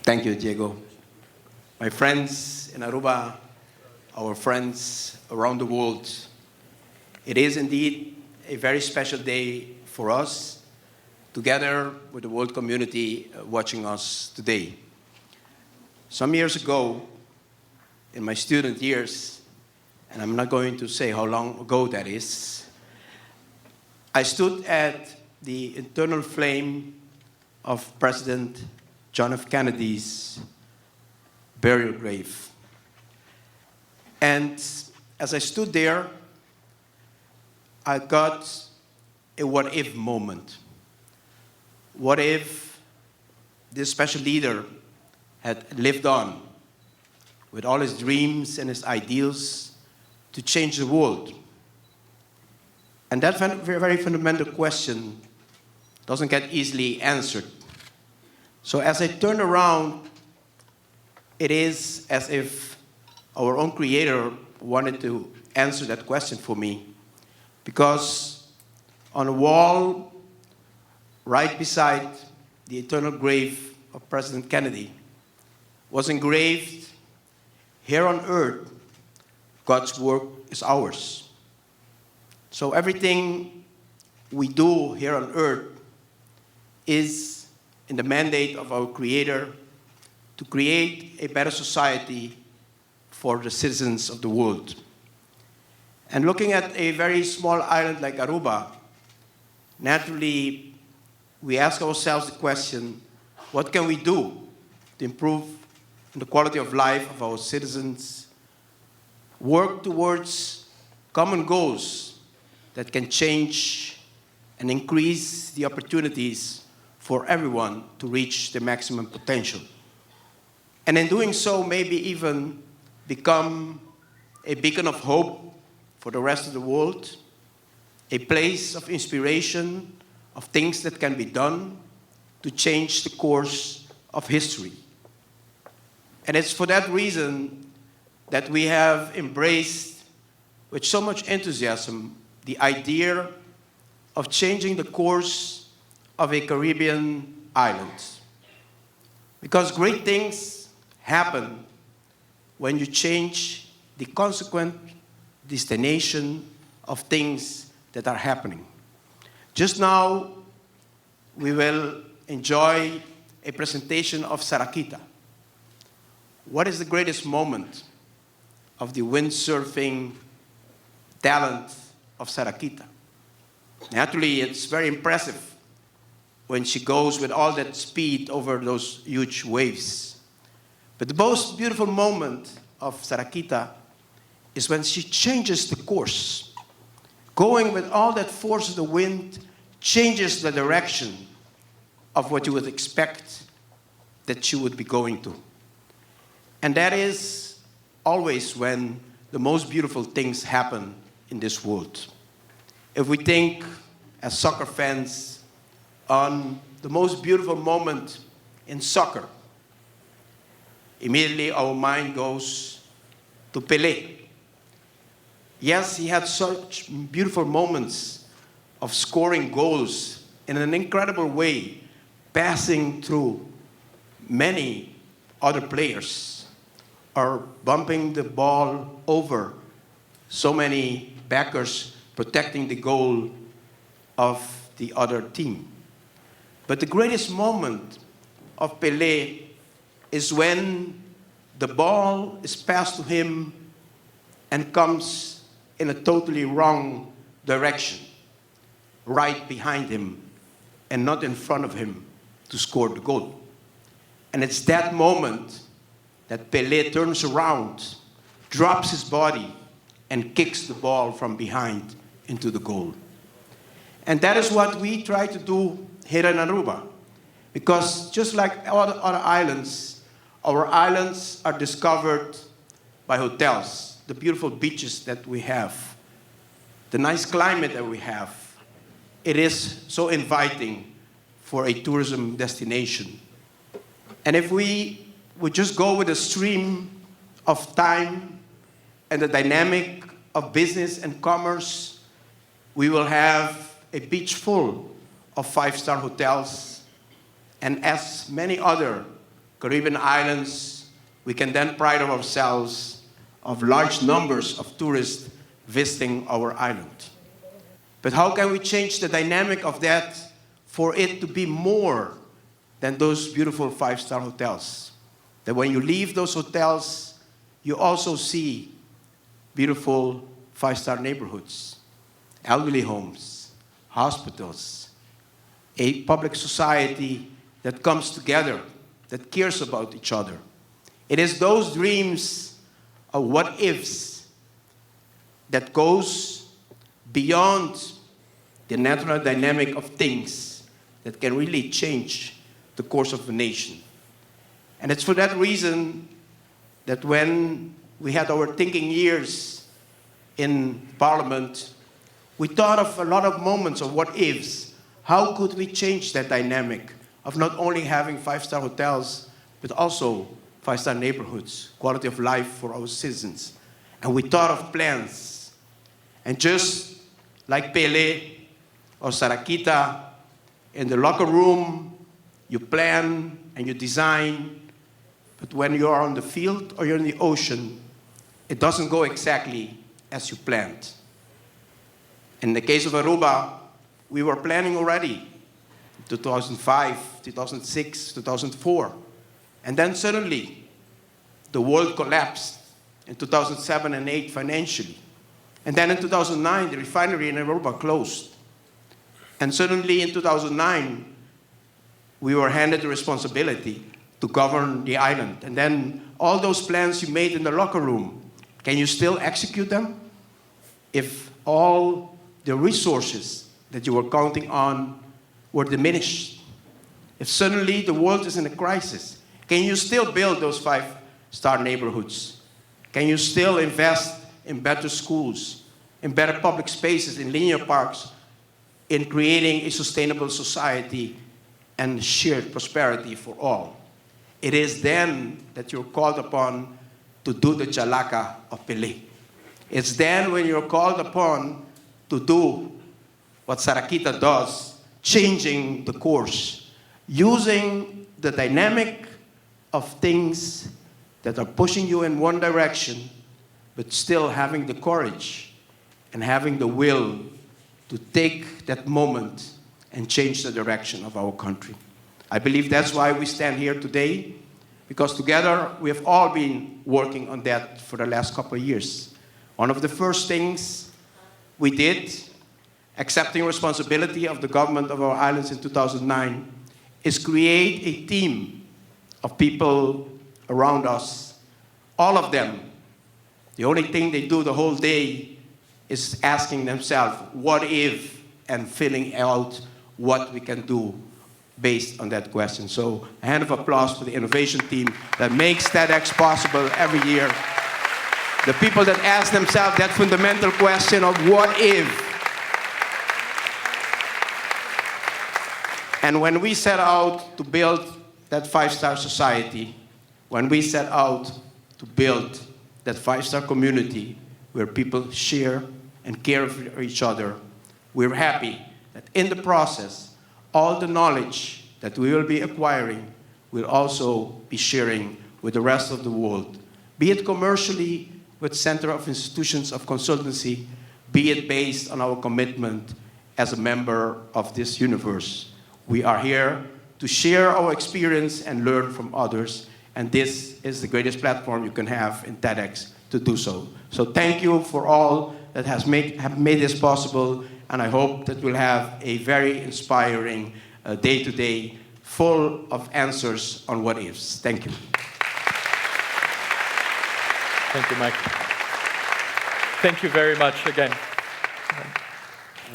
Thank you, Diego. My friends in Aruba, our friends around the world, it is indeed a very special day for us, together with the world community watching us today. Some years ago, in my student years, and I'm not going to say how long ago that is, I stood at the internal flame of President John F. Kennedy's burial grave. And as I stood there, I got a what-if moment. What if this special leader had lived on with all his dreams and his ideals to change the world? And that very fundamental question doesn't get easily answered. So as I turn around, it is as if our own Creator wanted to answer that question for me. Because on a wall right beside the eternal grave of President Kennedy was engraved, "Here on earth, God's work is ours." So everything we do here on earth is in the mandate of our Creator to create a better society for the citizens of the world. And looking at a very small island like Aruba, naturally, we ask ourselves the question, what can we do to improve the quality of life of our citizens, work towards common goals that can change and increase the opportunities for everyone to reach their maximum potential. And in doing so, maybe even become a beacon of hope for the rest of the world, a place of inspiration, of things that can be done to change the course of history. And it's for that reason that we have embraced with so much enthusiasm the idea of changing the course of a Caribbean island. Because great things happen when you change the consequent destination of things that are happening. Just now, we will enjoy a presentation of Sarakita. What is the greatest moment of the windsurfing talent of Sarakita? Naturally, it's very impressive when she goes with all that speed over those huge waves. But the most beautiful moment of Sarakita is when she changes the course. Going with all that force of the wind changes the direction of what you would expect that she would be going to. And that is always when the most beautiful things happen in this world. If we think as soccer fans on the most beautiful moment in soccer, immediately our mind goes to Pelé. Yes, he had such beautiful moments of scoring goals in an incredible way, passing through many other players, or bumping the ball over so many backers protecting the goal of the other team. But the greatest moment of Pelé is when the ball is passed to him and comes in a totally wrong direction, right behind him and not in front of him to score the goal. And it's that moment that Pelé turns around, drops his body, and kicks the ball from behind into the goal. And that is what we try to do here in Aruba. Because just like all the other islands, our islands are discovered by hotels, the beautiful beaches that we have, the nice climate that we have. It is so inviting for a tourism destination. And if we would just go with the stream of time and the dynamic of business and commerce, we will have a beach full of five-star hotels and as many other Caribbean islands, we can then pride ourselves of large numbers of tourists visiting our island. But how can we change the dynamic of that for it to be more than those beautiful five-star hotels? That when you leave those hotels, you also see beautiful five-star neighborhoods, elderly homes, hospitals, a public society that comes together, that cares about each other. It is those dreams of what-ifs that goes beyond the natural dynamic of things that can really change the course of a nation. And it's for that reason that when we had our thinking years in Parliament, we thought of a lot of moments of what-ifs. How could we change that dynamic of not only having five-star hotels, but also five-star neighborhoods, quality of life for our citizens? And we thought of plans. And just like Pele or Sarakita, in the locker room, you plan and you design, but when you are on the field or you're in the ocean, it doesn't go exactly as you planned. In the case of Aruba, we were planning already, 2005, 2006, 2004. And then suddenly, the world collapsed in 2007 and 2008 financially. And then in 2009, the refinery in Aruba closed. And suddenly in 2009, we were handed the responsibility to govern the island. And then all those plans you made in the locker room, can you still execute them? If all the resources that you were counting on were diminished, if suddenly the world is in a crisis, can you still build those five-star neighborhoods? Can you still invest in better schools, in better public spaces, in linear parks, in creating a sustainable society and shared prosperity for all? It is then that you're called upon to do the Chalaka of Pele. It's then when you're called upon to do what Sarakita does, changing the course, using the dynamic of things that are pushing you in one direction, but still having the courage and having the will to take that moment and change the direction of our country. I believe that's why we stand here today, because together we have all been working on that for the last couple of years. One of the first things we did, accepting responsibility of the government of our islands in 2009, is create a team of people around us. All of them, the only thing they do the whole day is asking themselves, what if, and filling out what we can do based on that question. So a hand of applause for the innovation team that makes TEDx possible every year. The people that ask themselves that fundamental question of what if. And when we set out to build that five-star society, when we set out to build that five-star community where people share and care for each other, we're happy that in the process, all the knowledge that we will be acquiring will also be sharing with the rest of the world, be it commercially with Center of Institutions of Consultancy, be it based on our commitment as a member of this universe. We are here to share our experience and learn from others, and this is the greatest platform you can have in TEDx to do so. So thank you for all that have made this possible, and I hope that we'll have a very inspiring day-to-day full of answers on what ifs. Thank you. Thank you, Mike. Thank you very much again.